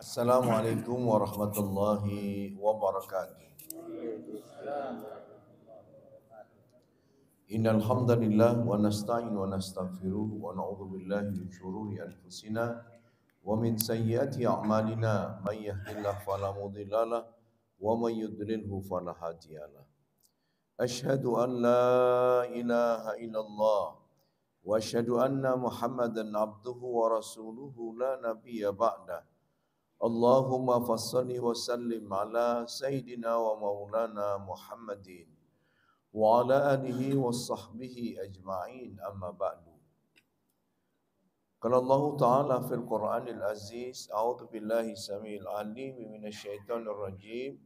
Assalamualaikum warahmatullahi wabarakatuh. Innal hamdalillah wa nasta'in wa nastaghfiruh wa na'udzu billahi min syururi anfusina wa min sayyiati a'malina may yahdihillahu fala mudhillalah wa may yudlilhu fala hadiyalah. Asyhadu an la ilaha illallah wa asyhadu anna Muhammadan abduhu wa rasuluhu la nabiyya ba'da. Allahumma fassalli wa sallim ala sayyidina wa maulana Muhammadin wa ala alihi wa sahbihi ajma'in amma ba'du. Qala Allah Ta'ala fil Qur'anil Aziz, a'udzu billahi samil alim minasy syaithanir rajim.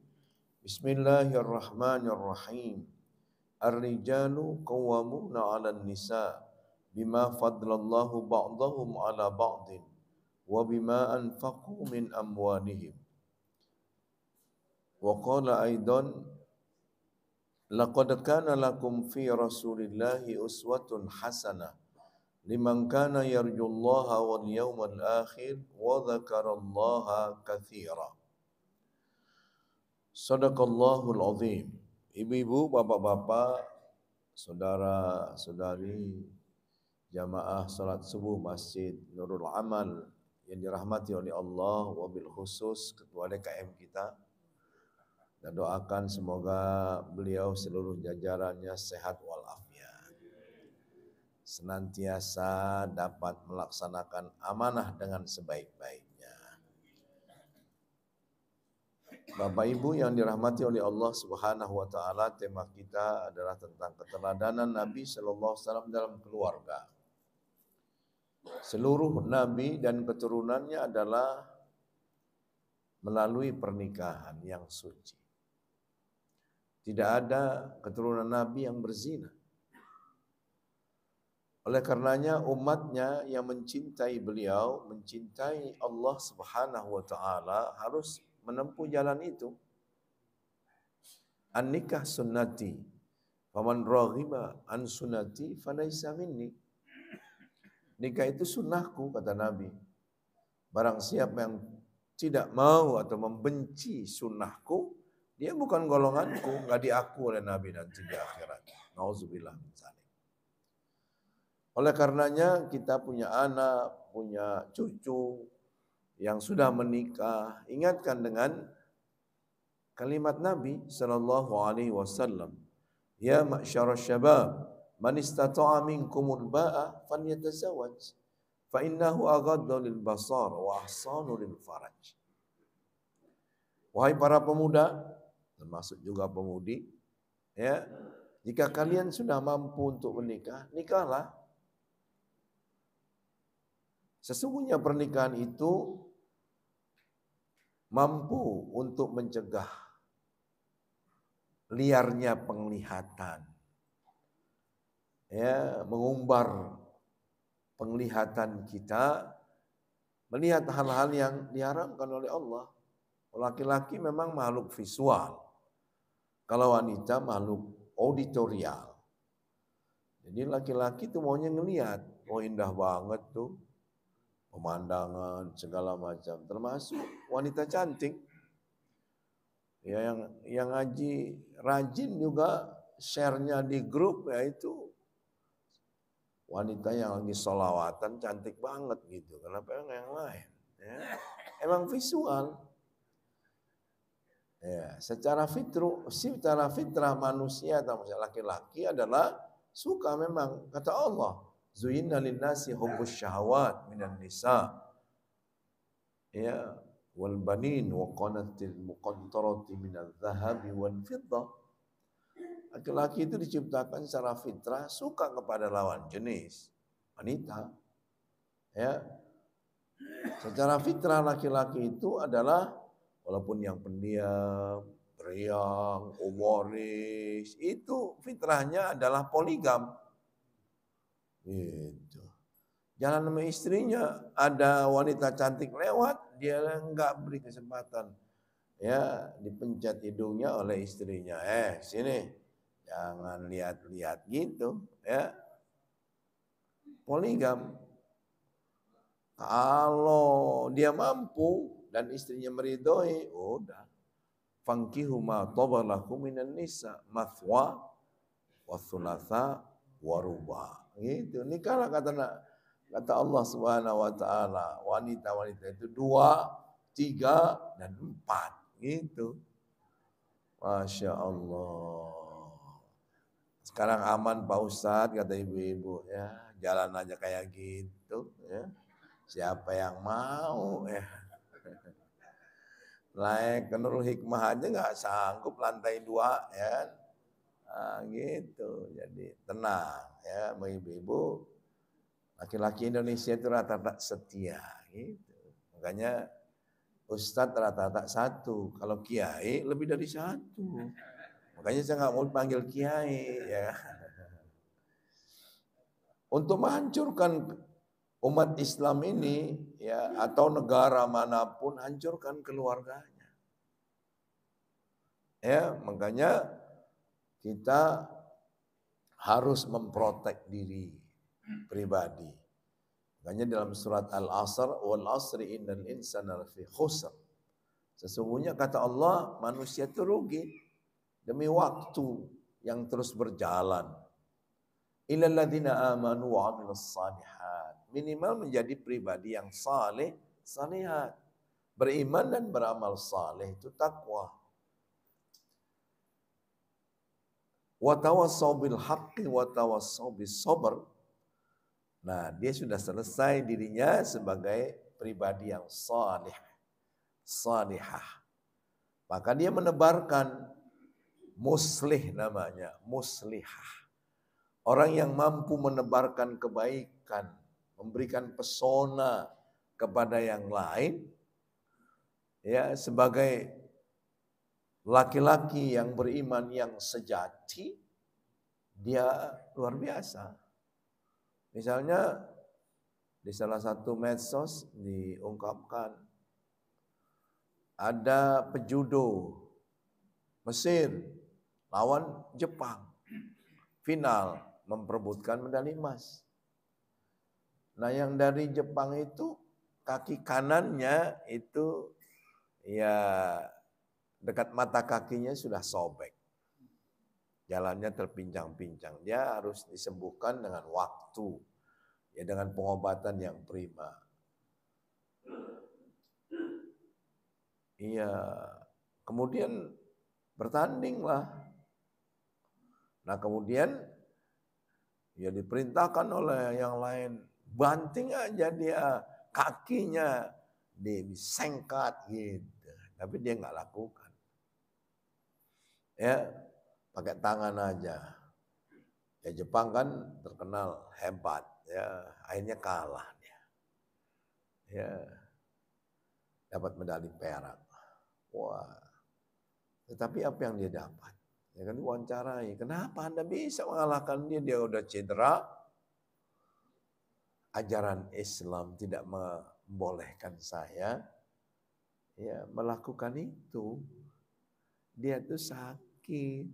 Bismillahirrahmanirrahim. Ar-rijalu qawwamuna 'alan nisa bima fadlallahu ba'dahum 'ala ba'din wa bima anfaqu min amwalihim. Wa qala aidan laqad kana lakum fi Rasulillahi uswatun hasanah liman kana yarjullaha wal yawmal akhir wa dzakarallaha katsira. Shadaqallahul azim. Ibu-ibu, bapak-bapak, saudara-saudari jamaah salat subuh Masjid Nurul Amal yang dirahmati oleh Allah, wabil khusus ketua DKM kita. Dan doakan semoga beliau seluruh jajarannya sehat walafiat. Senantiasa dapat melaksanakan amanah dengan sebaik-baiknya. Bapak Ibu yang dirahmati oleh Allah Subhanahu wa taala, tema kita adalah tentang keteladanan Nabi sallallahu alaihi wasallam dalam keluarga. Seluruh nabi dan keturunannya adalah melalui pernikahan yang suci. Tidak ada keturunan Nabi yang berzina. Oleh karenanya umatnya yang mencintai beliau, mencintai Allah Subhanahu wa taala harus menempuh jalan itu. An-nikah sunnati, faman raghiba an sunnati falaysa minni. Nikah itu sunnahku, kata Nabi. Barang siapa yang tidak mau atau membenci sunnahku, dia bukan golonganku, enggak diaku oleh Nabi nanti di akhirat. Nauzubillah min dzalik. Oleh karenanya kita punya anak, punya cucu yang sudah menikah, ingatkan dengan kalimat Nabi sallallahu alaihi wasallam, ya ma'syarasy syabab, man istata'a minkumul ba'a falyatazawwaj fa innahu aghaddu lil basar wa ahsanu lil faraj. Wahai para pemuda, termasuk juga pemudi, ya, jika kalian sudah mampu untuk menikah, nikahlah. Sesungguhnya pernikahan itu mampu untuk mencegah liarnya penglihatan, ya, mengumbar penglihatan kita melihat hal-hal yang diharamkan oleh Allah. Laki-laki memang makhluk visual, kalau wanita makhluk auditorial. Jadi laki-laki itu maunya ngelihat, oh indah banget tuh pemandangan segala macam, termasuk wanita cantik. Ya, yang ngaji rajin juga share-nya di grup, yaitu wanita yang lagi sholawatan cantik banget gitu. Kenapa yang lain? Ya, emang visual. Ya, secara fitrah manusia atau laki-laki adalah suka memang, kata Allah, zuyinna linnasi hubbus syahawat minan nisa, ya, wal banin wa qanatil muqantarati minadh dhahabi wal fiddah. Laki-laki itu diciptakan secara fitrah suka kepada lawan jenis wanita. Ya. Secara fitrah laki-laki itu adalah walaupun yang pendiam, periang, humoris, itu fitrahnya adalah poligam. Gitu. Jalan sama istrinya, ada wanita cantik lewat, dia enggak beri kesempatan. Ya, dipencet hidungnya oleh istrinya. Sini, jangan lihat-lihat gitu, ya. Poligam. Kalau dia mampu dan istrinya meridhoi, udah. Fankihu ma taba lakum minan nisa mathwa wa thulatha wa ruba. Gitu. Nikahlah kata Allah Subhanahu wa taala, wanita-wanita itu 2, 3 dan 4. Gitu. Masya Allah. Sekarang aman Pak Ustadz, kata ibu-ibu ya, jalan aja kayak gitu ya. Siapa yang mau ya? Naik ke Nurul Hikmah aja nggak sanggup lantai 2 ya. Nah, gitu. Jadi tenang ya, ibu-ibu. Laki-laki Indonesia itu rata-rata setia gitu. Makanya Ustadz rata-rata 1, kalau kiai lebih dari 1. Makanya saya nggak mau panggil kiai ya. Untuk menghancurkan umat Islam ini ya, atau negara manapun, hancurkan keluarganya. Ya, makanya kita harus memprotek diri pribadi. Makanya dalam surat Al-Asr, wal asri innal insana lafi khusr. Sesungguhnya kata Allah, manusia itu rugi demi waktu yang terus berjalan. Illal ladzina amanu wa 'amilus shalihat. Minimal menjadi pribadi yang saleh, salihat. Beriman dan beramal saleh itu takwa. Wa tawassau bil haqqi wa tawassau bis sabr. Nah, dia sudah selesai dirinya sebagai pribadi yang saleh, salihah. Maka dia menebarkan muslih namanya, muslihah. Orang yang mampu menebarkan kebaikan, memberikan pesona kepada yang lain, ya, sebagai laki-laki yang beriman yang sejati, dia luar biasa. Misalnya di salah satu medsos diungkapkan ada pejudo Mesir lawan Jepang, final memperebutkan medali emas. Nah, yang dari Jepang itu kaki kanannya itu ya dekat mata kakinya sudah sobek. Jalannya terpincang-pincang. Dia harus disembuhkan dengan waktu. Ya, dengan pengobatan yang prima. Iya. Kemudian bertandinglah. Nah, kemudian ya diperintahkan oleh yang lain, banting aja dia kakinya, disengkat gitu. Tapi dia nggak lakukan. Ya, pakai tangan aja. Ya, Jepang kan terkenal hebat, ya, akhirnya kalah dia. Ya, dapat medali perak. Wah. Tetapi apa yang dia dapat? Ya kan wawancarai, kenapa Anda bisa mengalahkan dia? Dia udah cedera. Ajaran Islam tidak membolehkan saya ya melakukan itu. Dia tuh sakit.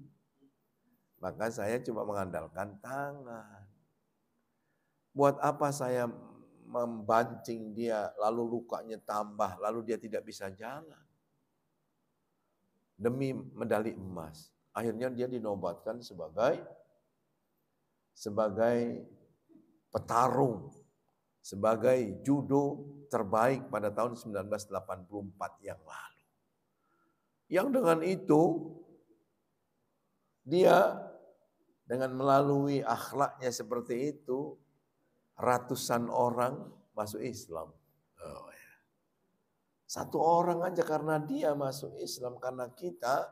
Maka saya cuma mengandalkan tangan. Buat apa saya membanting dia, lalu lukanya tambah, lalu dia tidak bisa jalan. Demi medali emas. Akhirnya dia dinobatkan sebagai petarung, sebagai judo terbaik pada tahun 1984 yang lalu. Yang dengan itu, dia dengan melalui akhlaknya seperti itu, ratusan orang masuk Islam. Oh, ya. Satu orang aja karena dia masuk Islam, karena kita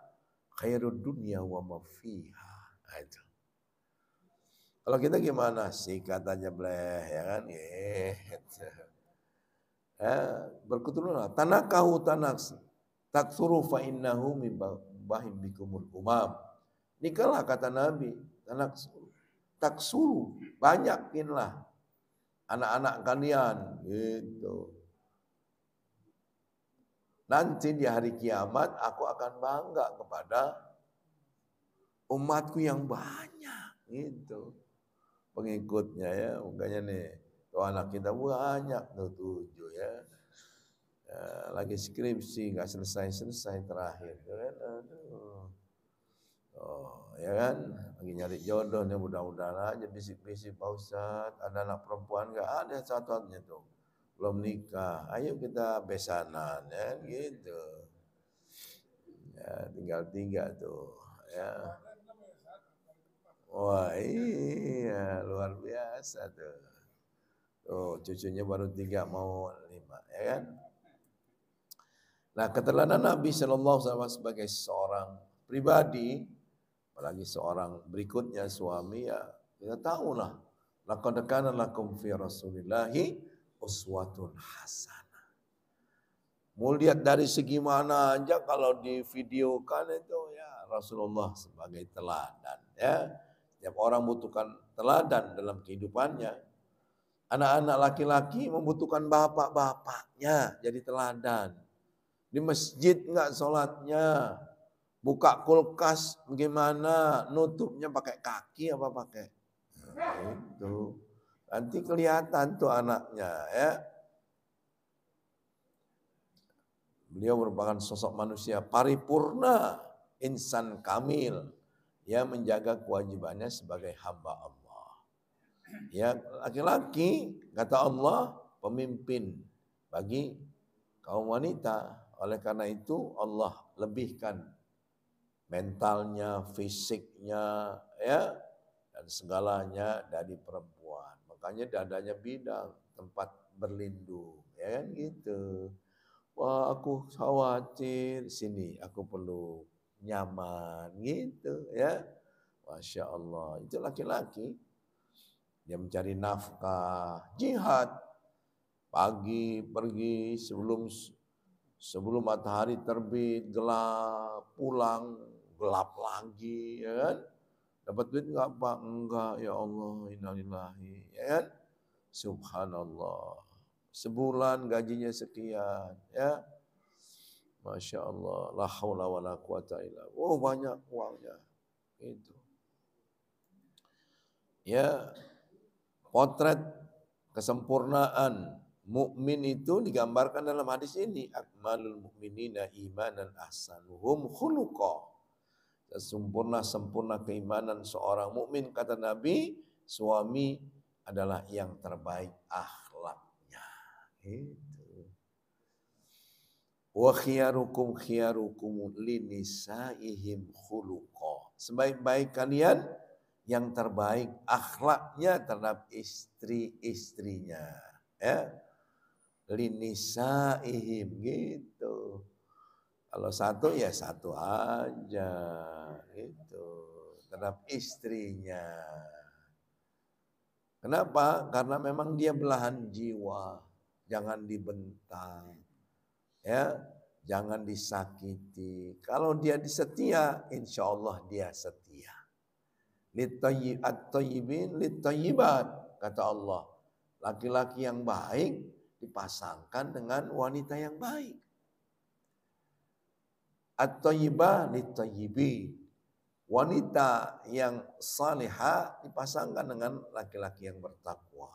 khairud dunya wa ma fiha. Itu. Kalau kita gimana? Sikat aja bleh, ya kan? Gitu. Berkutulah tanakahu tanaks taksuru fa innahu bahim bikumul umam. Nikahlah kata Nabi, taksuru, banyakinlah anak-anak kalian gitu. Nanti di hari kiamat aku akan bangga kepada umatku yang banyak gitu. Pengikutnya ya, makanya nih tuh anak kita banyak tuh 7 ya. lagi skripsi nggak selesai terakhir, kan? Aduh. Oh, ya kan? Lagi nyari jodohnya, mudah-mudahan aja bisik-bisik Pak Ustadz, ada anak perempuan nggak? Ada satu-satunya tuh, belum nikah. Ayo kita besanan, ya gitu. Ya, tinggal 3 tuh, ya. Wah iya, luar biasa tuh. Tuh, cucunya baru 3 mau 5, ya kan? Nah, keteladanan Nabi Shallallahu Alaihi Wasallam sebagai seorang pribadi, apalagi seorang berikutnya suami, ya kita tahu lah. Laqad kana lakum fi Rasulillahi uswatun hasanah. Mau lihat dari segi mana aja, kalau divideokan itu ya Rasulullah sebagai teladan, ya. Setiap orang membutuhkan teladan dalam kehidupannya. Anak-anak laki-laki membutuhkan bapak-bapaknya jadi teladan. Di masjid enggak sholatnya, buka kulkas bagaimana, nutupnya pakai kaki apa pakai? Nah, itu nanti kelihatan tuh anaknya, ya. Beliau merupakan sosok manusia paripurna, insan kamil, yang menjaga kewajibannya sebagai hamba Allah. Ya, laki-laki kata Allah pemimpin bagi kaum wanita. Oleh karena itu Allah lebihkan mentalnya, fisiknya, ya, dan segalanya dari perempuan. Makanya dadanya bidang, tempat berlindung, ya kan gitu. Wah, aku khawatir sini, aku perlu nyaman gitu, ya. Masya Allah, itu laki-laki. Dia mencari nafkah, jihad. Pagi pergi sebelum matahari terbit, gelap, pulang, gelap lagi, ya kan? Dapat duit enggak Pak? Enggak, ya Allah, innalillahi, ya kan? Subhanallah. Sebulan gajinya sekian, ya. Masya Allah, la haula wa la quwata illa. Oh, banyak uangnya. Itu. Ya, potret kesempurnaan mukmin itu digambarkan dalam hadis ini, akmalul mukminina imanan ahsanuhum khuluqa. Sempurna keimanan seorang mukmin, kata Nabi, suami adalah yang terbaik akhlaknya. Itu. Wa khiyarukum linisaihim khuluqa. Sebaik-baik kalian yang terbaik akhlaknya terhadap istri-istrinya, ya. Linisaihim gitu. Kalau satu ya satu aja gitu, terhadap istrinya. Kenapa? Karena memang dia belahan jiwa, jangan dibentak, ya, jangan disakiti. Kalau dia setia, insya Allah dia setia. At-tayyibin lit-tayyibat, kata Allah. Laki-laki yang baik dipasangkan dengan wanita yang baik. At-tayyibah lit-tayyibin. Wanita yang salihah dipasangkan dengan laki-laki yang bertakwa.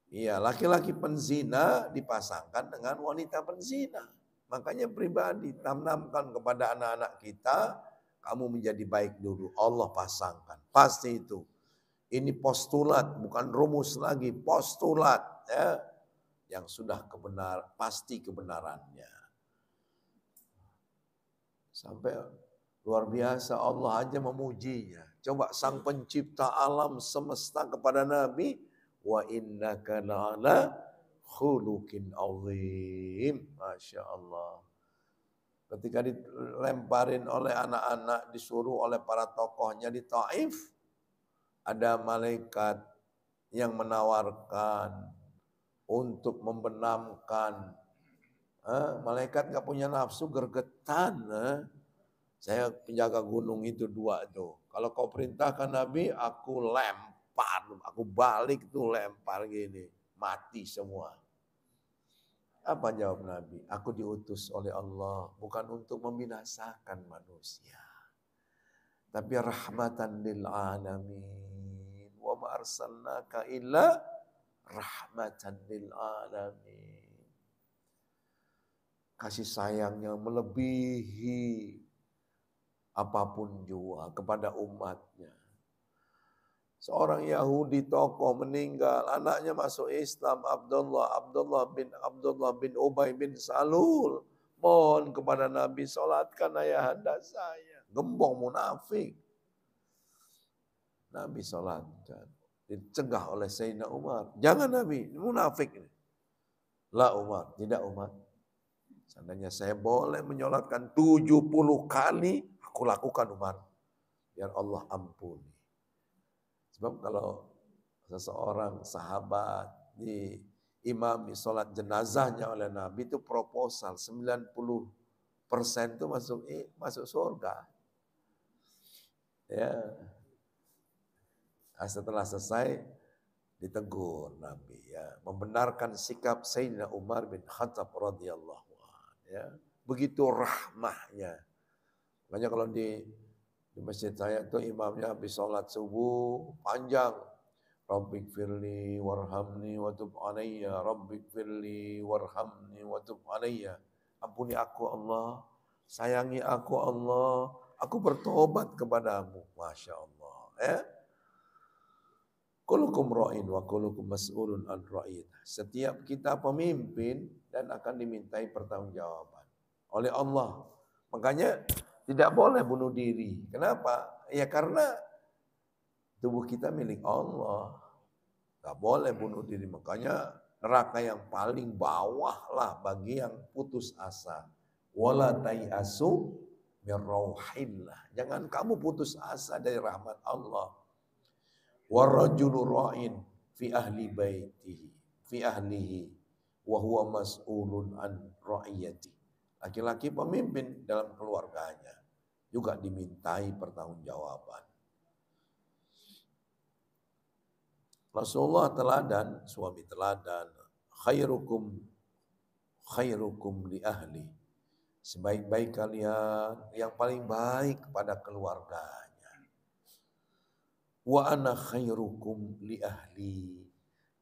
Iya, laki-laki penzina dipasangkan dengan wanita penzina. Makanya pribadi tanamkan kepada anak-anak kita, kamu menjadi baik dulu, Allah pasangkan. Pasti itu. Ini postulat, bukan rumus lagi, postulat, ya, yang sudah pasti kebenarannya. Sampai luar biasa, Allah aja memujinya. Coba sang pencipta alam semesta kepada Nabi, wa innaka la'ala khuluqin azim. Masya Allah. Ketika dilemparin oleh anak-anak, disuruh oleh para tokohnya di Taif, ada malaikat yang menawarkan untuk membenamkan. Malaikat gak punya nafsu, gergetan. Saya penjaga gunung itu 2 tuh. Kalau kau perintahkan Nabi, aku lempar, aku balik tuh lempar gini, mati semua. Apa jawab Nabi? Aku diutus oleh Allah bukan untuk membinasakan manusia, tapi rahmatan lil alamin. Wa ma arsalnaka illa rahmatan lil alamin. kasih sayangnya melebihi apapun juga kepada umatnya. Seorang Yahudi tokoh meninggal, anaknya masuk Islam, Abdullah bin Ubay bin Salul. Mohon kepada Nabi, solatkan ayahanda saya. Gembong munafik. Nabi solatkan. Dicegah oleh Sayyidina Umar. Jangan Nabi, munafik. La Umar, tidak Umar. Seandainya saya boleh menyolatkan 70 kali, aku lakukan Umar. Biar Allah ampuni. Sebab kalau seseorang sahabat diimami sholat jenazahnya oleh Nabi itu proposal 90% itu masuk surga. Ya. Nah, setelah selesai ditegur Nabi ya, membenarkan sikap Sayyidina Umar bin Khattab radhiyallahu anhu ya. Begitu rahmahnya. Makanya kalau di masjid saya itu imamnya habis sholat subuh panjang. Rabbik firli warhamni wa tub alayya. Rabbik firli warhamni wa tub alayya. Ampuni aku Allah, sayangi aku Allah, aku bertobat kepadamu. Masya Allah. Ya. Kullukum ra'in wa kullukum mas'ulun an ra'iyatih. Setiap kita pemimpin dan akan dimintai pertanggungjawaban oleh Allah. Makanya tidak boleh bunuh diri. Kenapa? Ya karena tubuh kita milik Allah. Gak boleh bunuh diri. Makanya neraka yang paling bawah lah bagi yang putus asa. Wala tayasu min rauhillah. Jangan kamu putus asa dari rahmat Allah. Warrajulu ra'in fi ahli baitihi, fi ahlihi, wa huwa mas'ulun an ra'iyati. Laki-laki pemimpin dalam keluarganya juga dimintai pertanggungjawaban. Rasulullah teladan, suami teladan, khairukum li ahli. Sebaik-baik kalian yang paling baik kepada keluarganya. Wa ana khairukum li ahli.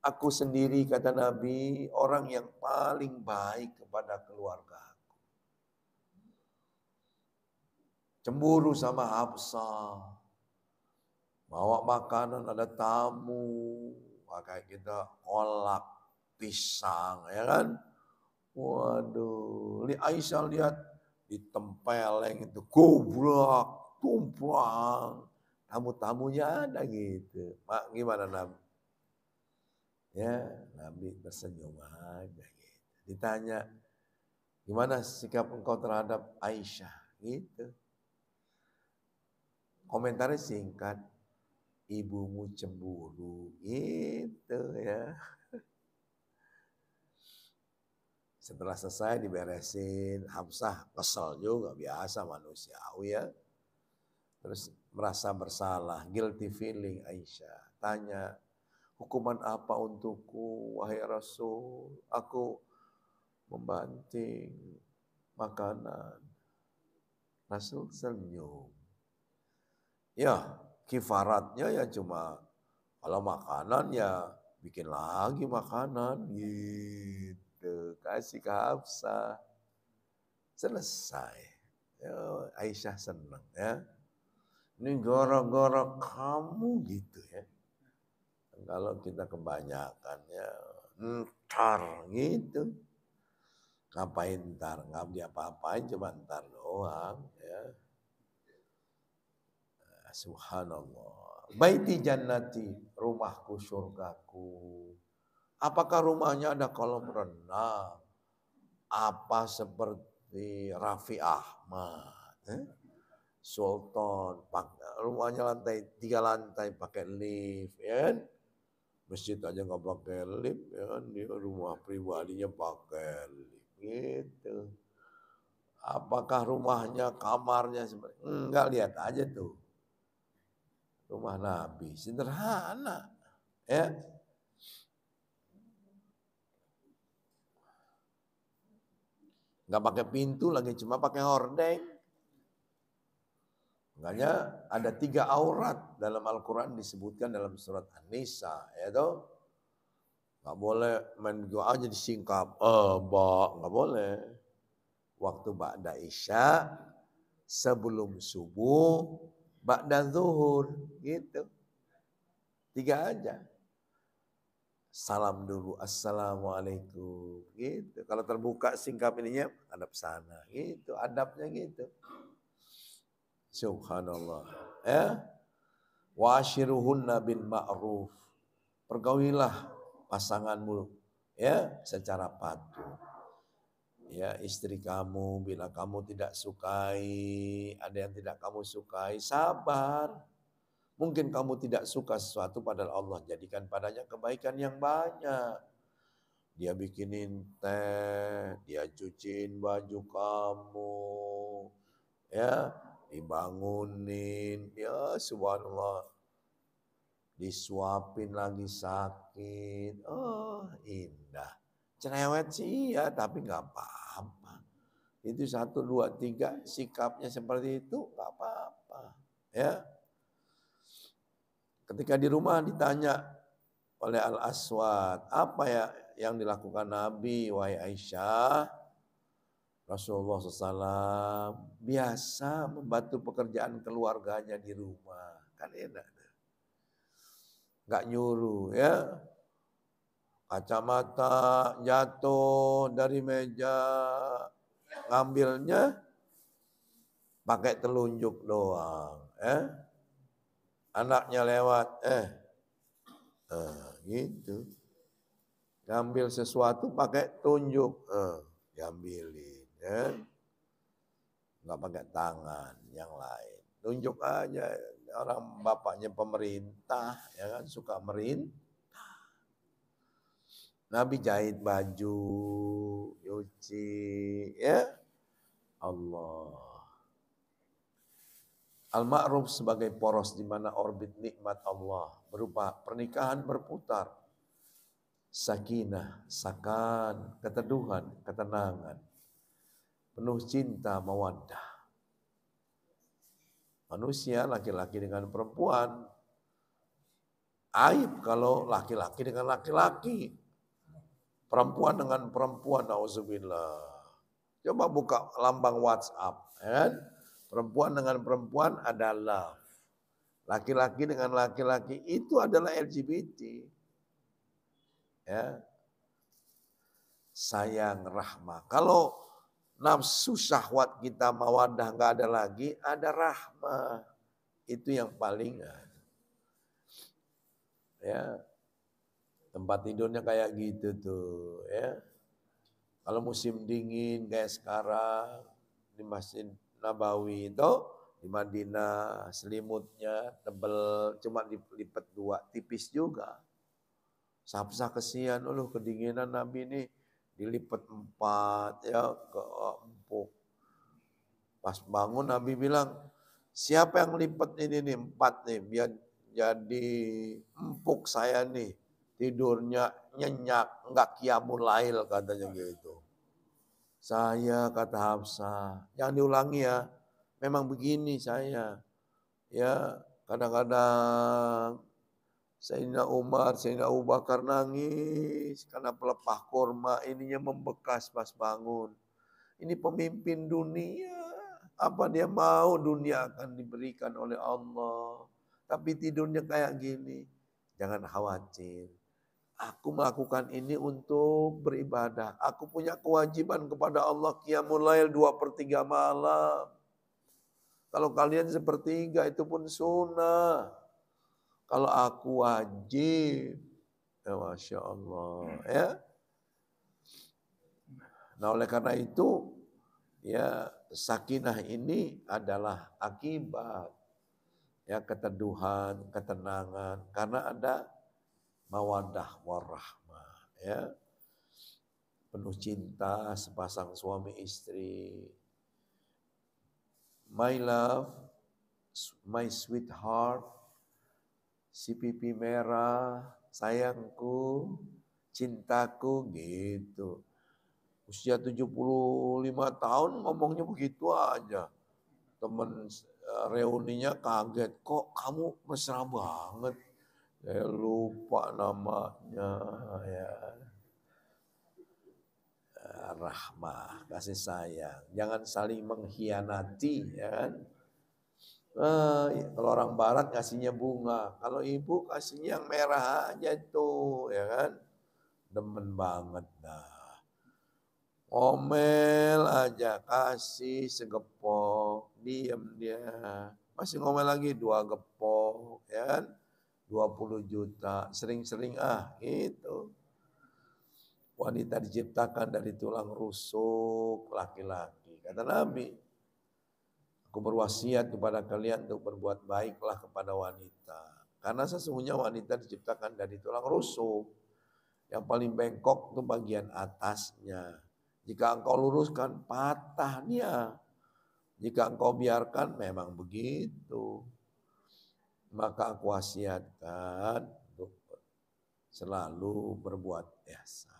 Aku sendiri kata Nabi orang yang paling baik kepada keluarga. Cemburu sama Hafsah. Bawa makanan, ada tamu. Pakai kita kolak, pisang, ya kan? Waduh. Aisyah lihat ditempeleng itu. Gobrak, tumpang. Tamu-tamunya ada gitu. Mak, gimana Nabi? Ya, Nabi tersenyum aja gitu. Ditanya, gimana sikap engkau terhadap Aisyah? Gitu. Komentarnya singkat, ibumu cemburu, gitu ya. Setelah selesai diberesin, Hafsah kesel juga, biasa manusiawi ya. Terus merasa bersalah, guilty feeling Aisyah. Tanya, hukuman apa untukku, wahai Rasul? Aku membanting makanan. Rasul senyum. Ya, kifaratnya ya cuma kalau makanan ya bikin lagi makanan gitu. Kasih ke Hafsah. Selesai. Ya, Aisyah senang ya. Ini gara-gara kamu gitu ya. Kalau kita kebanyakan ya ntar gitu. Ngapain ntar? Nggak diapa-apain cuma ntar doang ya. Subhanallah. Baiti jannati, rumahku surgaku. Apakah rumahnya ada kolam renang? Apa seperti Raffi Ahmad? Sultan, rumahnya 3 lantai pakai lift, ya kan? Masjid aja nggak pakai lift, ya kan? Dia rumah pribadinya pakai lift, gitu. Apakah rumahnya, kamarnya seperti? Enggak, lihat aja tuh. Rumah Nabi sederhana, ya. Nggak pakai pintu lagi, cuma pakai hordeng. Makanya ada 3 aurat dalam Al-Quran disebutkan dalam surat An-Nisa, ya toh. Nggak boleh main doa aja disingkap, nggak boleh. waktu ba'da isya, sebelum subuh, ba'da zuhur, gitu. 3 aja. Salam dulu, assalamualaikum, gitu. Kalau terbuka singkap ininya, hadap sana, gitu. Adabnya gitu. Subhanallah. Ya. Wa ashiruhunna bil ma'ruf. Pergaulilah pasanganmu ya secara patuh. Ya, istri kamu bila kamu tidak sukai, ada yang tidak kamu sukai, sabar. Mungkin kamu tidak suka sesuatu padahal Allah jadikan padanya kebaikan yang banyak. Dia bikinin teh, dia cuciin baju kamu, ya, dibangunin, ya subhanallah. Disuapin lagi sakit, oh indah. Cerewet sih ya, tapi nggak apa-apa. Itu 1, 2, 3 sikapnya seperti itu nggak apa-apa. Ya, ketika di rumah ditanya oleh Al-Aswad, apa ya yang dilakukan Nabi, wahai Aisyah? Rasulullah SAW biasa membantu pekerjaan keluarganya di rumah, kan enak. Nggak nyuruh ya. Kacamata jatuh dari meja, ngambilnya pakai telunjuk doang. Anaknya lewat, gitu. Ngambil sesuatu pakai tunjuk, diambilin. Nggak pakai tangan yang lain. Tunjuk aja, orang bapaknya pemerintah, ya kan, suka merintah. Nabi jahit baju, nyuci, ya Allah. Al-ma'ruf sebagai poros di mana orbit nikmat Allah berupa pernikahan berputar. Sakinah, sakan, keteduhan, ketenangan. Penuh cinta, mawaddah. Manusia laki-laki dengan perempuan. Aib kalau laki-laki dengan laki-laki. Perempuan dengan perempuan, na'udzubillah. Coba buka lambang WhatsApp, kan? Perempuan dengan perempuan adalah laki-laki dengan laki-laki itu adalah LGBT. Ya. Sayang, rahmah. Kalau nafsu syahwat kita mawadah nggak ada lagi, ada rahmah. Itu yang paling ya. Tempat tidurnya kayak gitu tuh, ya. Kalau musim dingin kayak sekarang di Masjid Nabawi itu di Madinah selimutnya tebel cuma dilipat 2, tipis juga. Sabsa kesian, kedinginan Nabi ini dilipat 4 ya ke empuk. Pas bangun Nabi bilang, siapa yang lipat ini nih 4 nih biar jadi empuk saya nih. Tidurnya nyenyak, enggak qiyamul lail katanya gitu. Saya kata Hafsah, jangan diulangi ya. Memang begini saya. Ya, kadang-kadang Sayyidina Umar, Sayyidina Abu Bakar nangis karena pelepah kurma ininya membekas pas bangun. Ini pemimpin dunia. Apa dia mau dunia akan diberikan oleh Allah. Tapi tidurnya kayak gini. Jangan khawatir. Aku melakukan ini untuk beribadah. Aku punya kewajiban kepada Allah qiyamul lail 2/3 malam. Kalau kalian sepertiga itu pun sunnah. Kalau aku wajib. Ya Masya Allah. Ya. Nah oleh karena itu, ya sakinah ini adalah akibat ya keteduhan, ketenangan. Karena ada mawaddah warahmah. Ya. Penuh cinta sepasang suami istri. My love, my sweetheart, si pipi merah, sayangku, cintaku gitu. Usia 75 tahun ngomongnya begitu aja. Temen reuninya kaget, kok kamu mesra banget. Saya lupa namanya ya. rahmah, kasih sayang. Jangan saling mengkhianati, ya kan? Kalau orang barat kasihnya bunga, kalau ibu kasihnya yang merah aja tuh, ya kan? Demen banget dah. Ngomel aja, kasih segepok, diem dia. Masih ngomel lagi 2 gepok, ya kan? 20 juta, sering-sering itu. Wanita diciptakan dari tulang rusuk laki-laki. Kata Nabi, aku berwasiat kepada kalian untuk berbuat baiklah kepada wanita. Karena sesungguhnya wanita diciptakan dari tulang rusuk. Yang paling bengkok itu bagian atasnya. Jika engkau luruskan, patah dia. Jika engkau biarkan, memang begitu. Maka aku wasiatkan untuk selalu berbuat ihsan.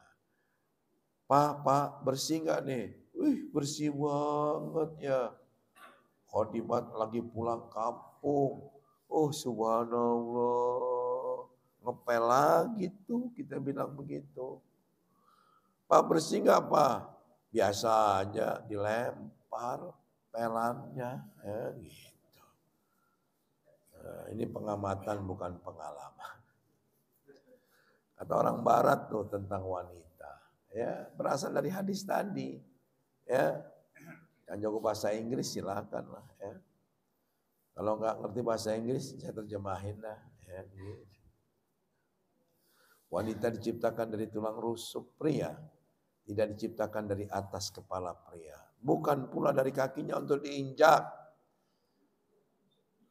Pak, bersih nggak nih? Wih, bersih banget ya. Khodimat lagi pulang kampung. Oh, subhanallah. Ngepel lagi tuh, kita bilang begitu. Pak, bersih nggak Pak? Biasa aja, dilempar pelannya. Ya, gitu. Nah, ini pengamatan bukan pengalaman. Kata orang barat tuh tentang wanita. Ya, berasal dari hadis tadi. Ya, yang jago bahasa Inggris silakan lah. Ya. Kalau nggak ngerti bahasa Inggris, saya terjemahin dah. Ya, gitu. Wanita diciptakan dari tulang rusuk pria, tidak diciptakan dari atas kepala pria. Bukan pula dari kakinya untuk diinjak.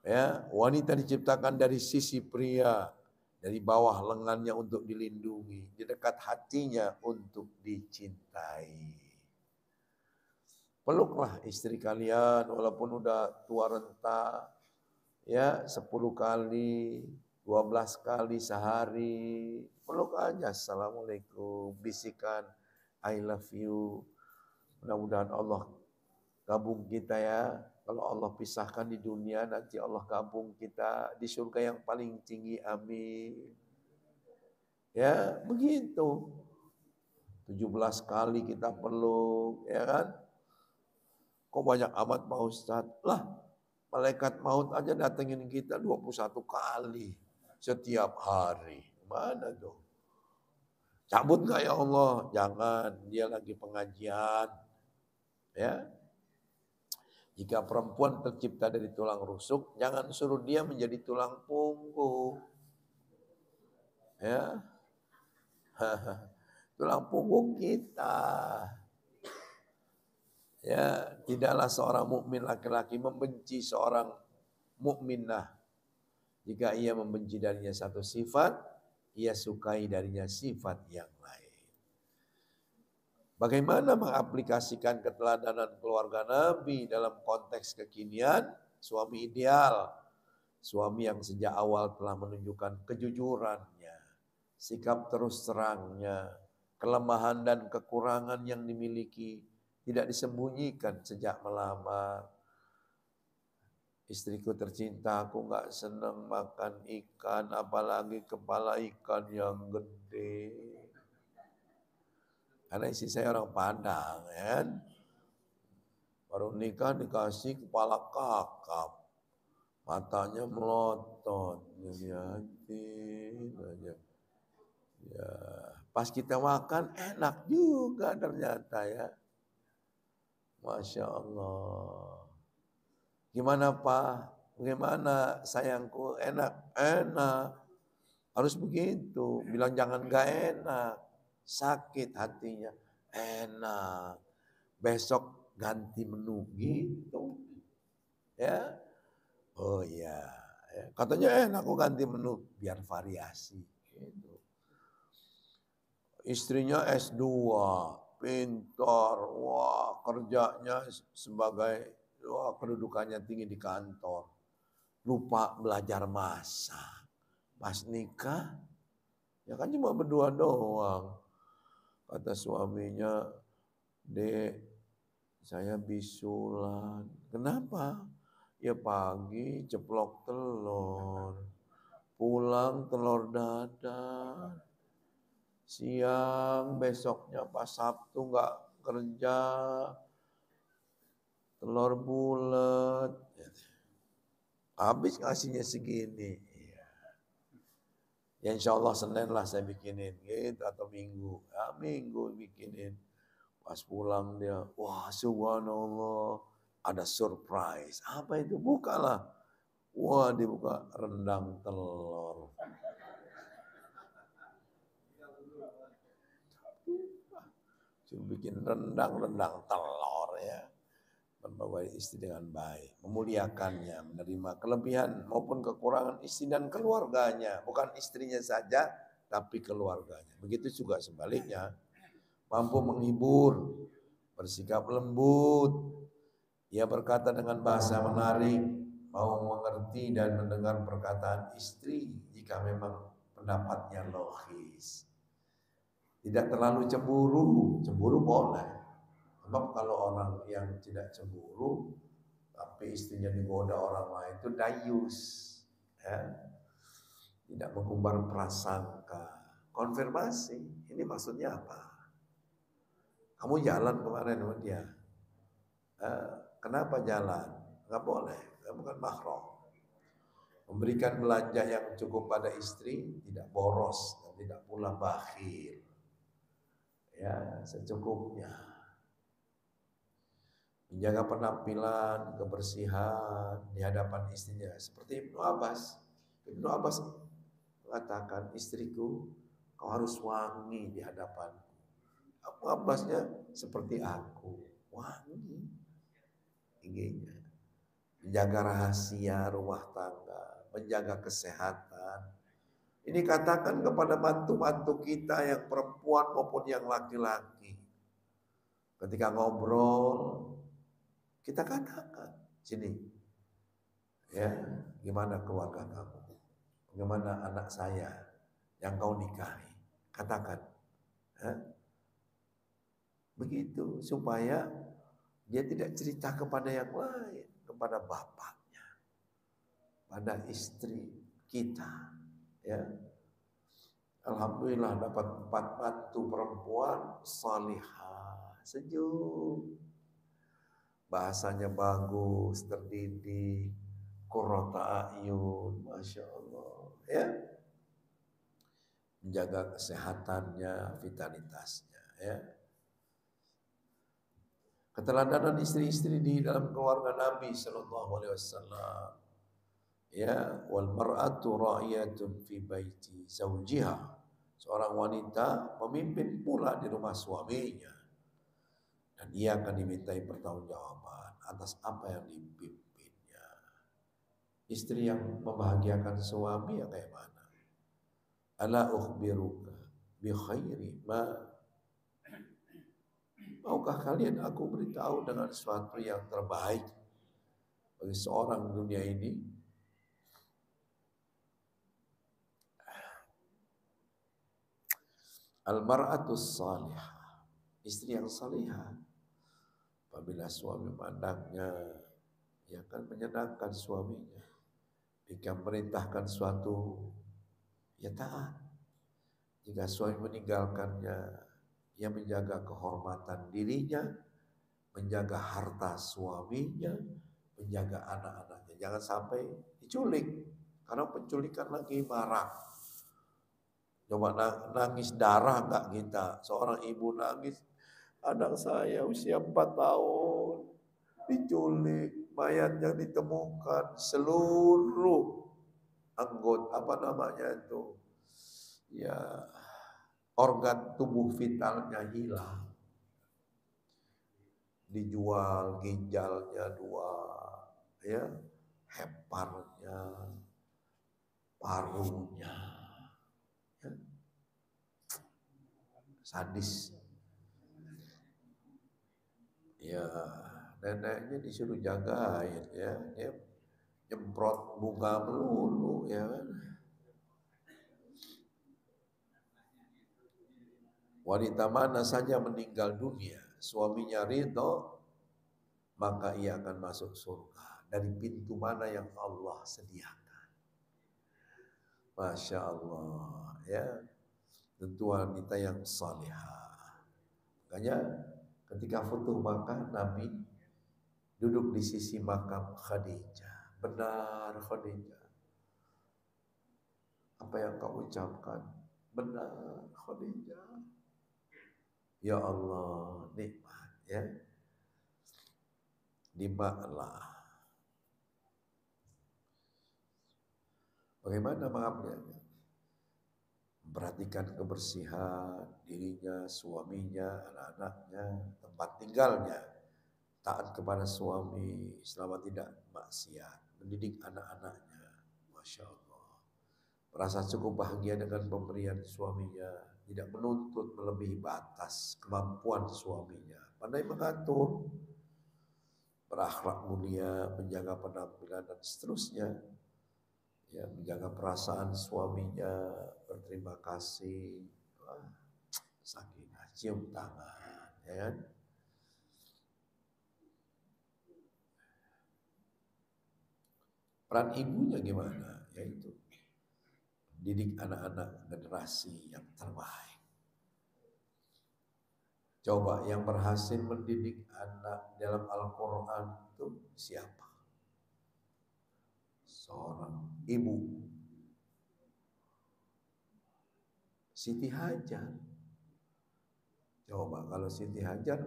Ya, wanita diciptakan dari sisi pria, dari bawah lengannya untuk dilindungi, di dekat hatinya untuk dicintai. Peluklah istri kalian walaupun udah tua renta, ya 10 kali, 12 kali sehari. Peluk aja, assalamualaikum, bisikan I love you. Mudah-mudahan Allah gabung kita ya. Kalau Allah pisahkan di dunia, nanti Allah gabung kita di surga yang paling tinggi. Amin. Ya, begitu. 17 kali kita peluk, ya kan? Kok banyak amat Pak Ustadz? Lah, malaikat maut aja datengin kita 21 kali setiap hari. Mana tuh? Cabut gak ya Allah? Jangan, dia lagi pengajian. Ya, jika perempuan tercipta dari tulang rusuk, jangan suruh dia menjadi tulang punggung. Ya. Tulang punggung kita. Ya, tidaklah seorang mukmin laki-laki membenci seorang mukminah. Jika ia membenci darinya satu sifat, ia sukai darinya sifat yang lain. Bagaimana mengaplikasikan keteladanan keluarga Nabi dalam konteks kekinian? Suami ideal, suami yang sejak awal telah menunjukkan kejujurannya, sikap terus terangnya, kelemahan dan kekurangan yang dimiliki tidak disembunyikan sejak melamar. Istriku tercinta, aku gak senang makan ikan, apalagi kepala ikan yang gede. Karena istri saya orang Padang, ya. Baru nikah dikasih kepala kakap, matanya melotot, aja. Ya, pas kita makan enak juga ternyata ya, Masya Allah. Gimana Pak? Bagaimana sayangku? Enak, enak. Harus begitu. Bilang jangan gak enak. Sakit hatinya. Enak. Besok ganti menu gitu. Ya. Oh iya. Katanya enak aku ganti menu. Biar variasi. Gitu. Istrinya S2. Pintar. Wah, kerjanya sebagai kedudukannya tinggi di kantor. Lupa belajar masak. Pas nikah, ya kan cuma berdua doang. Kata suaminya, Dek, saya bisulan. Kenapa? Ya pagi ceplok telur. Pulang telur dadar. Siang besoknya pas Sabtu nggak kerja, telur bulat, habis ngasihnya segini. Ya insya Allah Senin lah saya bikinin gitu, atau Minggu. Ya, Minggu bikinin. Pas pulang dia, wah subhanallah, ada surprise. Apa itu? Bukalah. Wah dibuka rendang telur. Suruh bikin rendang telur ya. Membawa istri dengan baik, memuliakannya, menerima kelebihan maupun kekurangan istri dan keluarganya, bukan istrinya saja, tapi keluarganya. Begitu juga sebaliknya, mampu menghibur, bersikap lembut, ia berkata dengan bahasa menarik, mau mengerti dan mendengar perkataan istri jika memang pendapatnya logis. Tidak terlalu cemburu boleh. Sebab kalau orang yang tidak cemburu, tapi istrinya digoda orang lain itu dayus, ya. Tidak mengumbar prasangka. Konfirmasi, ini maksudnya apa? Kamu jalan kemarin sama dia, kenapa jalan? Nggak boleh, bukan mahram. Memberikan belanja yang cukup pada istri, tidak boros dan tidak pula bakhil. Ya, secukupnya. Menjaga penampilan, kebersihan di hadapan istrinya. Seperti Ibnu Abbas. Ibnu Abbas mengatakan, istriku, kau harus wangi di hadapanku. Ibnu Abbasnya seperti aku, wangi. Inginnya menjaga rahasia rumah tangga, menjaga kesehatan. Ini katakan kepada mantu-mantu kita yang perempuan maupun yang laki-laki. Ketika ngobrol, kita katakan, sini, ya, gimana keluarga kamu, bagaimana anak saya yang kau nikahi, katakan, begitu supaya dia tidak cerita kepada yang lain, kepada bapaknya, pada istri kita, ya. Alhamdulillah dapat 4 mantu perempuan salihah, sejuk. Bahasanya bagus, terdidik, qurrata a'yun, Masya Allah. Ya. Menjaga kesehatannya, vitalitasnya. Ya. Keteladanan istri-istri di dalam keluarga Nabi Sallallahu Alaihi Wasallam. Ya, wal mar'atu ra'iyatun fi baiti zawjiha. Seorang wanita pemimpin pula di rumah suaminya. Dan ia akan dimintai pertanggungjawaban atas apa yang dipimpinnya. Istri yang membahagiakan suami yang kayak mana? Ala ukhbiruka bi khairi ma. Maukah kalian aku beritahu dengan sesuatu yang terbaik bagi seorang dunia ini? Al-mar'atus salihah. Istri yang salihah. Apabila suami memandangnya, ia akan menyenangkan suaminya. Jika merintahkan suatu, ia taat. Jika suami meninggalkannya, ia menjaga kehormatan dirinya, menjaga harta suaminya, menjaga anak-anaknya. Jangan sampai diculik, karena penculikan lagi marak. Coba nangis darah enggak kita? Seorang ibu nangis, anak saya usia 4 tahun, diculik, mayatnya ditemukan, seluruh anggota, apa namanya itu, ya, organ tubuh vitalnya hilang. Dijual ginjalnya 2, ya, heparnya, parunya, ya. Sadis. Ya, neneknya disuruh jagain, ya, dia nyemprot bunga melulu, ya kan. Wanita mana saja meninggal dunia, suaminya ridho, maka ia akan masuk surga dari pintu mana yang Allah sediakan. Masya Allah, ya, tentu wanita yang salihah. Makanya Ketika Futuh Makkah, Nabi duduk di sisi makam Khadijah. Benar Khadijah, apa yang kau ucapkan benar Khadijah. Ya Allah, nikmat ya. Nikmatlah. Bagaimana maafnya? Perhatikan kebersihan dirinya, suaminya, anak-anaknya, tempat tinggalnya. Taat kepada suami selama tidak maksiat. Mendidik anak-anaknya. Masya Allah. Merasa cukup bahagia dengan pemberian suaminya. Tidak menuntut melebihi batas kemampuan suaminya. Pandai mengatur. Berakhlak mulia, menjaga penampilan dan seterusnya. Ya, menjaga perasaan suaminya, berterima kasih, sakinah, cium tangan, ya kan? Peran ibunya gimana? Yaitu didik anak-anak generasi yang terbaik. Coba yang berhasil mendidik anak dalam Al-Quran itu siapa? Seorang ibu, Siti Hajar. Coba kalau Siti Hajar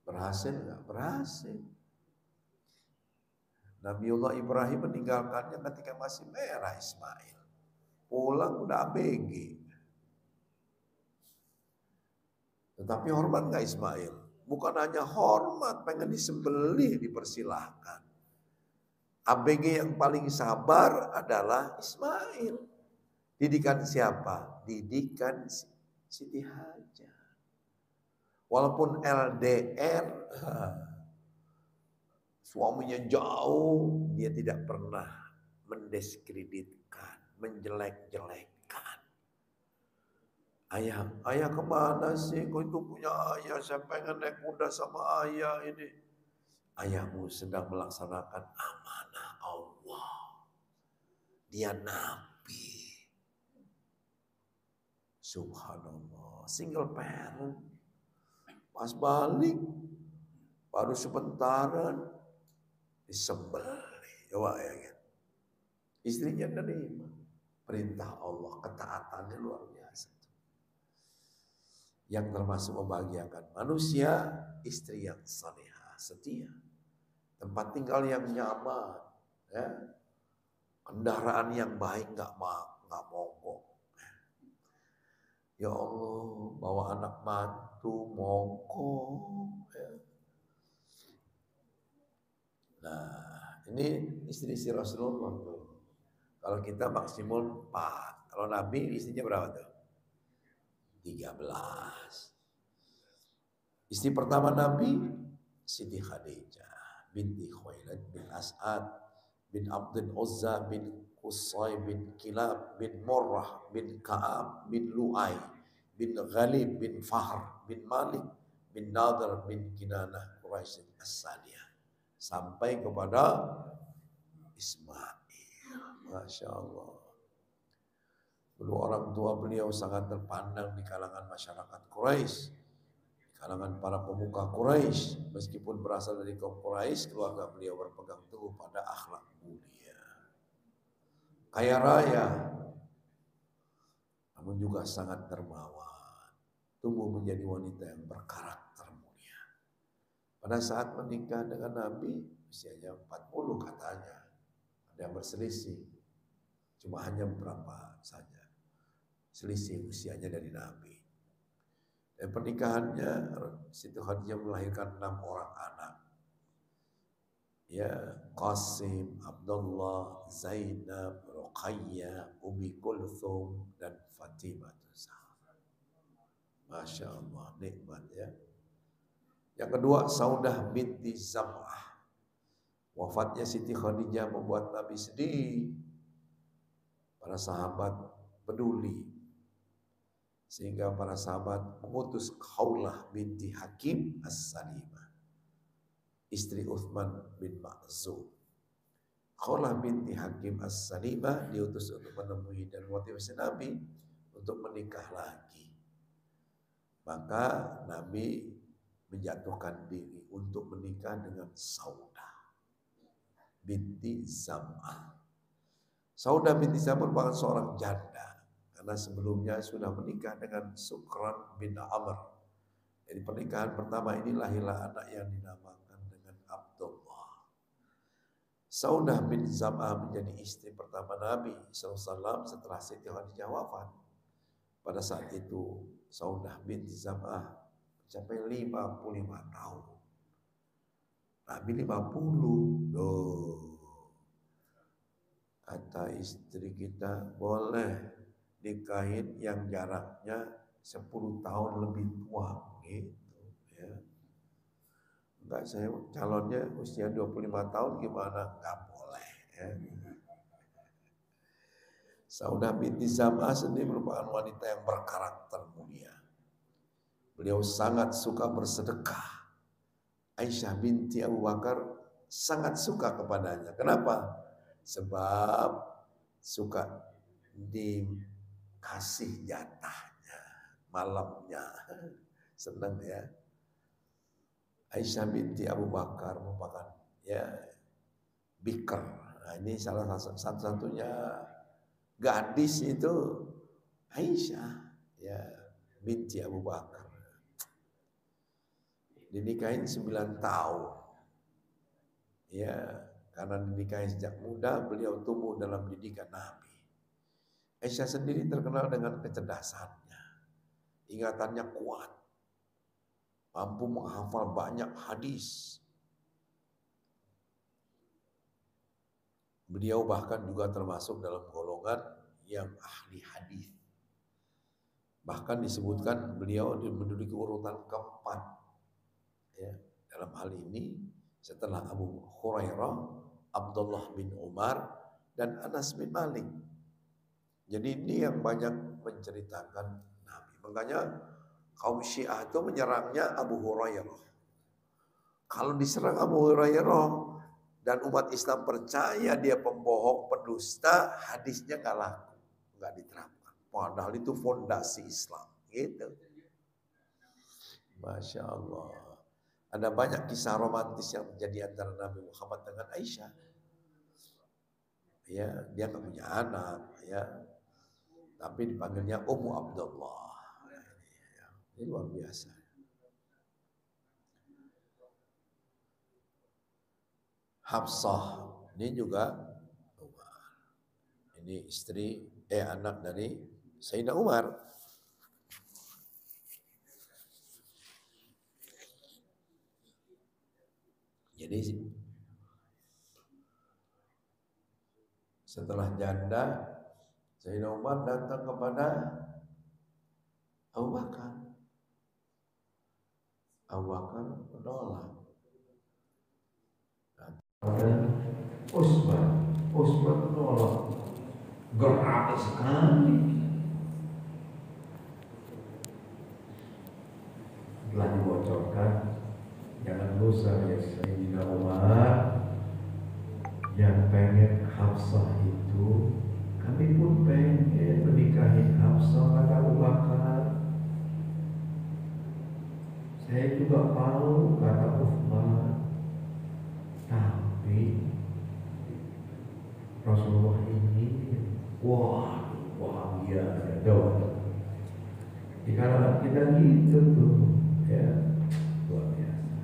berhasil nggak? Berhasil. Nabiullah Ibrahim meninggalkannya ketika masih merah Ismail. Pulang udah ABG. Tetapi hormat nggak Ismail? Bukan hanya hormat, pengen disembelih dipersilahkan. ABG yang paling sabar adalah Ismail. Didikan siapa? Didikan Siti Hajar. Walaupun LDR, suaminya jauh, dia tidak pernah mendiskreditkan, menjelek-jelekkan. Ayah kemana sih? Kau itu punya ayah, saya pengen naik kuda sama ayah ini. Ayahmu sedang melaksanakan amanah Allah. Dia nabi. Subhanallah, single parent. Pas balik, baru sebentaran, disembelih. Coba ya kan. Istrinya nerima. Perintah Allah, ketaatannya luar biasa. Yang termasuk membahagiakan manusia, istri yang salihah, setia. Tempat tinggal yang nyaman, ya. Kendaraan yang baik, nggak mogok. Ya Allah, bawa anak mantu mogok. Ya. Nah, ini istri-istri Rasulullah tuh. Kalau kita maksimum 4. Kalau Nabi istrinya berapa tuh? 13. Istri pertama Nabi Siti Khadijah binti Khuwailid bin As'ad bin Abdul Uzza bin Qusay bin Kilab bin Murrah bin Ka'ab bin Lu'ay bin Ghalib bin Fahr bin Malik bin Nadar bin Kinanah Quraisy As-Saniyah sampai kepada Ismail. Masya Allah. Dulu orang tua beliau sangat terpandang di kalangan masyarakat Quraisy, di kalangan para pemuka Quraisy. Meskipun berasal dari kaum Quraisy, keluarga beliau berpegang teguh pada akhlak mulia. Kaya raya, namun juga sangat dermawan. Tumbuh menjadi wanita yang berkarakter mulia. Pada saat menikah dengan Nabi, usianya 40 katanya. Ada yang berselisih, cuma hanya beberapa saja selisih usianya dari Nabi. Dan pernikahannya Siti Khadijah melahirkan 6 orang anak. Ya, Qasim, Abdullah, Zainab, Ruqayyah, Ummi Kulthum dan Fatimah. Masya Allah, nikmat ya. Yang kedua, Saudah binti Zam'ah. Wafatnya Siti Khadijah membuat Nabi sedih. Para sahabat peduli. Sehingga para sahabat mengutus Khawlah binti Hakim As-Salimah, istri Uthman bin Ma'zum. Khawlah binti Hakim As-Salimah diutus untuk menemui dan motivasi Nabi untuk menikah lagi. Maka Nabi menjatuhkan diri untuk menikah dengan Saudah binti Zam'ah. Saudah binti Zam'ah merupakan seorang janda karena sebelumnya sudah menikah dengan Sukran bin Amr. Jadi pernikahan pertama ini lahirlah anak yang dinamakan dengan Abdullah. Saudah bin Zam'ah menjadi istri pertama Nabi SAW setelah Siti Khadijah wafat. Pada saat itu Saudah bin Zam'ah mencapai 55 tahun. Nabi 50. Loh. Kata istri kita, boleh nikahin yang jaraknya 10 tahun lebih tua gitu ya. Enggak, saya calonnya usia 25 tahun gimana? Enggak boleh ya. Saudah binti Zam'ah sendiri merupakan wanita yang berkarakter mulia. Beliau sangat suka bersedekah. Aisyah binti Abu Bakar sangat suka kepadanya. Kenapa? Sebab suka dikasih jatahnya malamnya. Senang ya. Aisyah binti Abu Bakar merupakan ya bikr. Nah, ini salah satu-satunya gadis itu Aisyah ya binti Abu Bakar. Dinikahin 9 tahun. Ya, karena dinikahi sejak muda, beliau tumbuh dalam didikan Nabi. Aisyah sendiri terkenal dengan kecerdasannya. Ingatannya kuat. Mampu menghafal banyak hadis. Beliau bahkan juga termasuk dalam golongan yang ahli hadis. Bahkan disebutkan beliau menduduki urutan keempat. Ya, dalam hal ini setelah Abu Hurairah, Abdullah bin Umar, dan Anas bin Malik. Jadi ini yang banyak menceritakan Nabi. Makanya kaum Syiah itu menyerangnya Abu Hurairah. Kalau diserang Abu Hurairah dan umat Islam percaya dia pembohong, pendusta, hadisnya nggak laku, nggak diterapkan. Padahal itu fondasi Islam, gitu. Masya Allah. Ada banyak kisah romantis yang terjadi antara Nabi Muhammad dengan Aisyah. Ya, dia nggak punya anak, ya, tapi dipanggilnya Ummu Abdullah. Ini luar biasa. Hafsah ini juga Umar. Ini istri anak dari Sayyidina Umar. Jadi setelah janda, Sayyidina Umar datang kepada Abu Bakar. Abu Bakar menolak. Utsman menolak. Gerak sekali. Telah dibocorkan, jangan lusa ya Sayyidina Umar, yang pengen Hafsah itu, kami pun pengen menikahi Hafsah, kata Abu Bakar. Saya juga mau, kata Utsman. Tapi Rasulullah ini wah biasa dong. Di kalangan kita gitu tuh, ya luar biasa.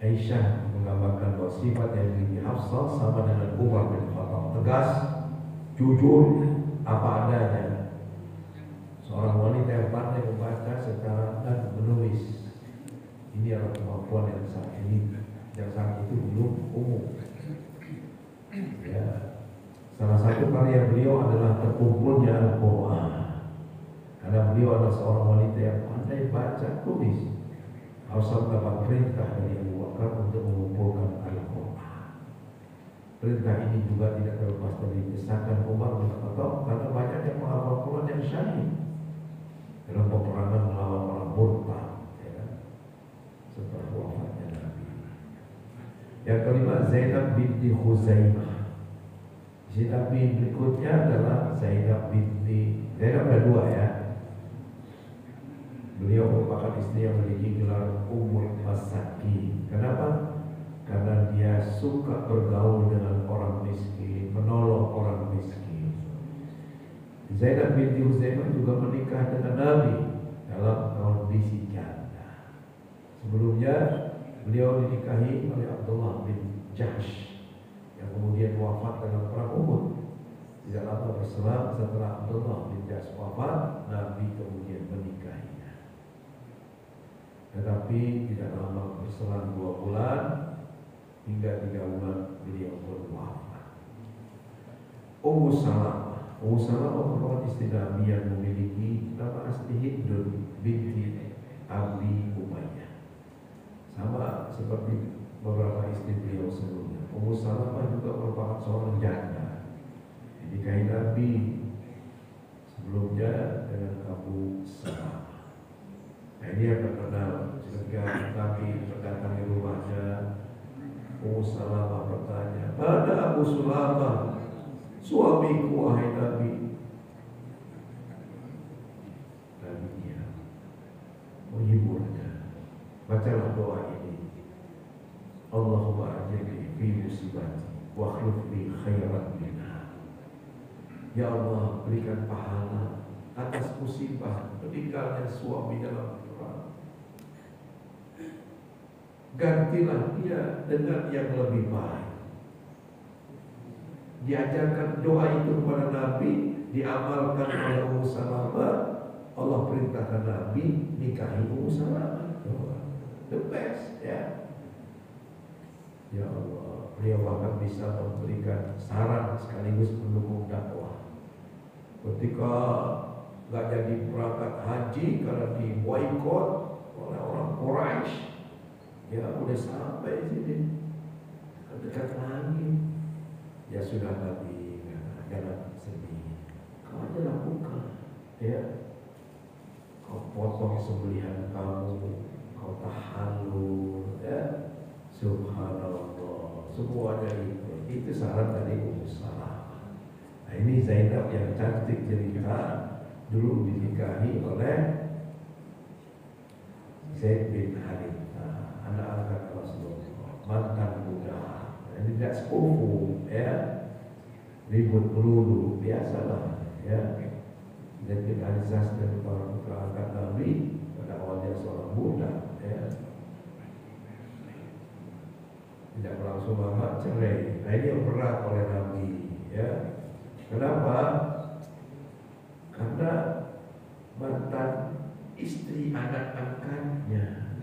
Aisyah menggambarkan bahwa sifat yang dimiliki Hafsah sama dengan Umar bin Khattab, tegas, jujur, apa adanya. Seorang wanita yang pandai membaca secara dan menulis. Ini adalah kemampuan yang saat ini, yang saat itu belum umum. Ya. Salah satu karya beliau adalah terkumpulnya Al-Quran. Karena beliau adalah seorang wanita yang pandai baca tulis. Hafsah mendapat perintah dari Abu Bakar untuk mengumpulkan Al-Quran. Perintah ini juga tidak terlepas dari desakan Umar bin Khattab karena banyak yang menghafal Quran yang syahid dalam peperangan melawan orang murtad, ya, setelah wafatnya Nabi. Yang kelima, Zainab binti Khuzaimah. Istri Nabi berikutnya adalah Zainab binti, Zainab ada dua ya. Beliau merupakan istri yang memiliki gelar Ummul Masakin. Kenapa? Karena dia suka bergaul dengan orang miskin, menolong orang miskin. Zainab binti Huzaimah juga menikah dengan Nabi dalam kondisi janda. Sebelumnya beliau dinikahi oleh Abdullah bin Jahsh yang kemudian wafat dalam perang Uhud. Tidak lama berselang setelah Abdullah bin Jahsh wafat, Nabi kemudian menikahinya. Tetapi tidak lama berselang 2 bulan hingga 3 bulan beliau pun wafat. Ummu Salamah merupakan istri Nabi yang memiliki nama asli Hindun binti Abi Umayyah. Sama seperti beberapa istri beliau sebelumnya. Ummu Salamah juga merupakan seorang janda. Dinikahi Nabi sebelumnya dengan Abu Salamah. Nah, ini yang terkenal ketika Nabi mendatangi rumahnya. Ummu Salamah bertanya, "Mana Abu Salamah, suamiku wahai Nabi?" Nabi dia menghiburnya. Bacalah doa ini. Allahumma ajirni fi musibati wa akhlif li khairan minha. Ya Allah, berikan pahala atas musibah meninggalnya suami dalam perang. Gantilah dia dengan yang lebih baik. Diajarkan doa itu kepada Nabi, diamalkan oleh Ummu Salamah. Allah perintahkan Nabi nikahi Ummu Salamah. The best, ya. Ya Allah, beliau bahkan bisa memberikan saran sekaligus mendukung dakwah. Ketika nggak jadi berangkat haji karena di boikot oleh orang Quraisy, ya udah sampai sini dekat lagi. Ya sudah Nabi, jangan sedih. Kau aja lakukan, ya. Kau potong sembelihan kamu, kau tahallul, ya. Subhanallah, semuanya itu saran dari Ummu Salamah. Nah, ini Zainab yang cantik cerita dulu dinikahi oleh Zaid bin Haritha, anak angkat Rasulullah, mantan budak. Ini tidak sepupu, ya, ribut melulu, biasalah, ya. Zaid bin Haritha dan para putra angkat Nabi pada awalnya seorang budak, ya. Tidak berlangsung lama cerai. Nah, ini yang berat oleh Nabi, ya. Kenapa? Karena mantan istri anak angkatnya.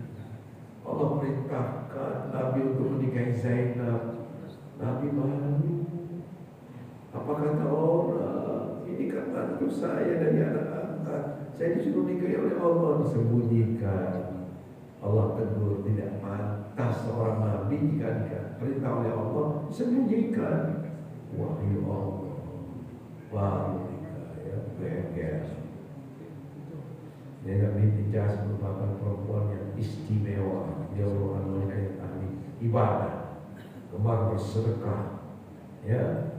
Allah perintahkan Nabi untuk menikahi Zainab. Nabi malu. Apa kata orang? Ini kan mantu saya dari anak angkat. Saya disuruh nikahi oleh Allah, disembunyikan. Allah tegur, tidak pantas seorang Nabi jika diperintah oleh Allah disembunyikan. Wahyu Allah baru ya, beres. Zainab binti Jahsh merupakan perempuan yang istimewa. Dia merupakan wanita yang ahli ibadah, gemar bersedekah, ya.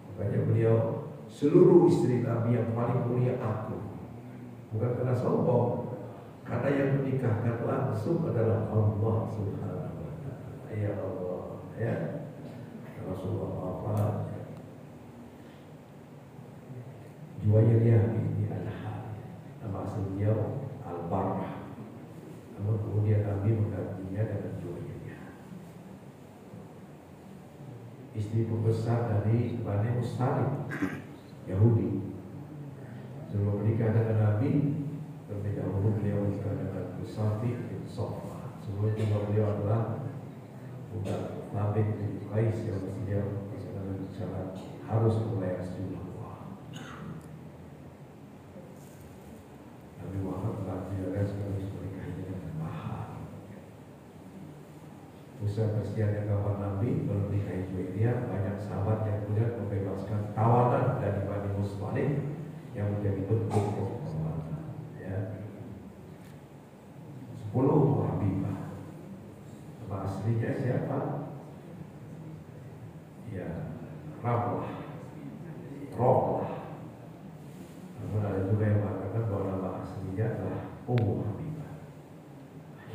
Makanya beliau seluruh istri Nabi yang paling mulia aku, bukan karena sombong, karena yang menikahkan langsung adalah Allah Subhanahu wa Ta'ala. Ya Allah, ya. Rasulullah wafat. Juwairiyah binti Al-Harith, nama aslinya Al-Barrah. Namun kemudian Nabi menggantinya dengan Juwairiyah. Istri pembesar dari Bani Mustalik, Yahudi. Sebelum menikah dengan Nabi, terlebih dahulu beliau menikah dengan Safi bin Sofwa. Sebelumnya juga beliau adalah budak Nabi bin Qais yang dia sangat harus membayar sejumlah uang. Nabi Muhammad telah menjaga sekaligus menikah dengan mahar. Usaha persiapan kawan Nabi menikahi Juwairiyah, banyak sahabat yang kemudian membebaskan tawanan dari Bani Mustalik yang menjadi bentuk penghormatan. Ya. 10 Habibah. Nama aslinya siapa? Ya, Ramlah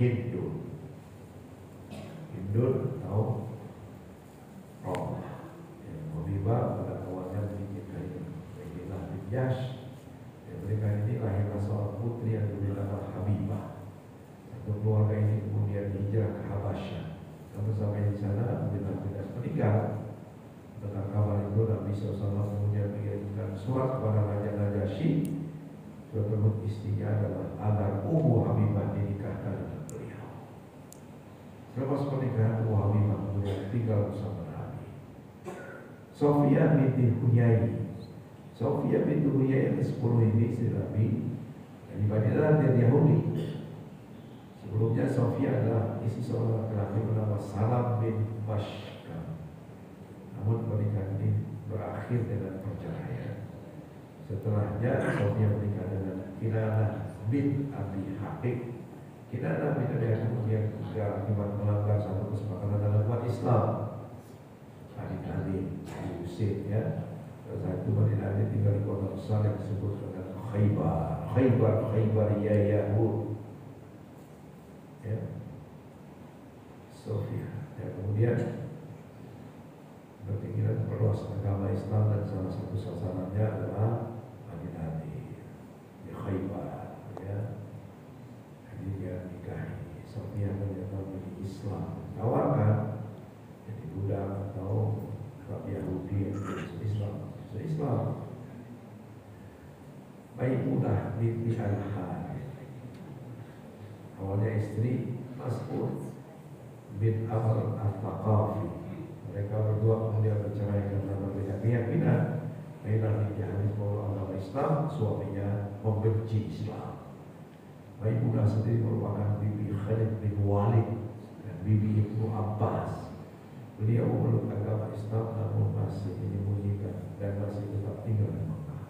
Hindun. Hindun atau Roma. Habibah pada awalnya dinikahi Sayyidina bin Jahsy. Mereka ini lahirlah seorang putri yang bernama Habibah. Satu keluarga ini kemudian hijrah ke Habasyah. Namun sampai di sana Habibah bin Jahsy meninggal. Tentang kabar itu Nabi SAW kemudian mengirimkan surat kepada Raja Najasyi. Surat tersebut isinya adalah agar Ummu Habibah dinikahkan dengan beliau. Selepas pernikahan Ummu Habibah kemudian tinggal bersama Nabi. Sofia binti Huyai. Sofia binti Huyai 10 ini istri Nabi. Yang dibandingkan dia Yahudi. Sebelumnya Sofia adalah istri seorang laki-laki bernama Salam bin Bashkam. Namun pernikahan ini berakhir dengan perceraian. Setelahnya Sofia menikah dengan Kinanah bin Abi Haqiq. Kinanah bin Abi Haqiq kemudian akibat melanggar satu kesepakatan dalam umat Islam. Adik-adik diusir ya. Saat itu adik-adik tinggal di kota besar yang disebut dengan Khaybar ya Yahud. Ya. Sofia. Dan kemudian berpikiran perluas agama Islam dan salah satu sasarannya adalah adik-adik di Khaybar. Ya. Jadi dia nikahi Sofia ternyata menjadi Islam. Tawarkan jadi budak atau Yahudi yang Islam. Maimunah binti Al-Harith. Awalnya istri Mas'ud bin Amr Al-Thaqafi. Mereka berdua kemudian bercerai karena berbeda keyakinan. Maimunah binti Al-Harith bahwa agama Islam, suaminya membenci Islam. Maimunah sendiri merupakan bibi Khalid bin Walid dan bibi Ibnu Abbas. Beliau memeluk agama Islam namun masih menyembunyikan dan masih tetap tinggal di Mekah.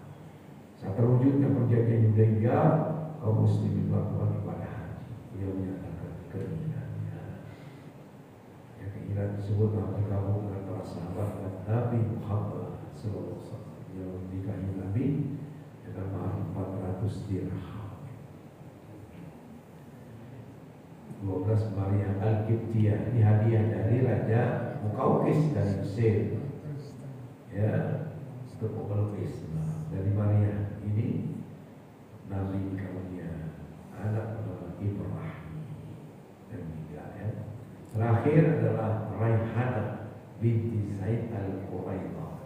Saat terwujudnya perjanjian Hudaybiyah, kaum muslimin melakukan ibadah haji. Beliau menyatakan keinginannya. Ya, keinginan tersebutlah bergabung dengan para sahabat dan Nabi Muhammad SAW. Beliau menikahi Nabi dengan mahar 400 dirham. 12 Maria Al-Qibtiyah, ini hadiah dari Raja Muqawqis dari Mesir, ya, untuk memeluk Islam. Dari Maria ini Nabi kemudian anak bernama Ibrahim dan tiga, ya. Terakhir adalah Raihana binti Zaid Al-Quraidah.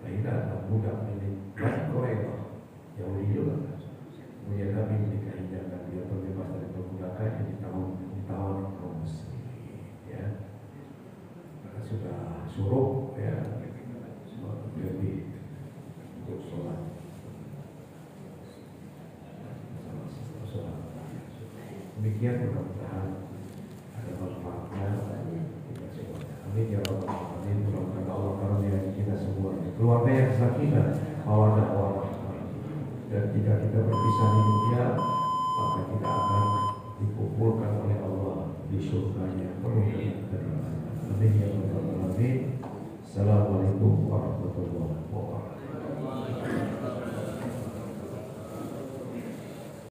Raihana adalah budak milik Quraidah, Yahudi juga. Kemudian Nabi menikahinya dan dia terbebas dari perbudakan yang ditawar kaum muslimin, ya. Karena sudah suruh, ya, jadi untuk sholat. Demikian mudah-mudahan ada manfaatnya kita semuanya. Amin ya rabbal alamin. Mudah-mudahan Allah karunia kita semua keluarga yang sakinah, mawaddah warahmah. Dan jika kita berpisah di dunia, maka kita akan dikumpulkan oleh Allah di surganya penuh dengan kenikmatan. Amin ya rabbal alamin. Assalamualaikum warahmatullahi wabarakatuh.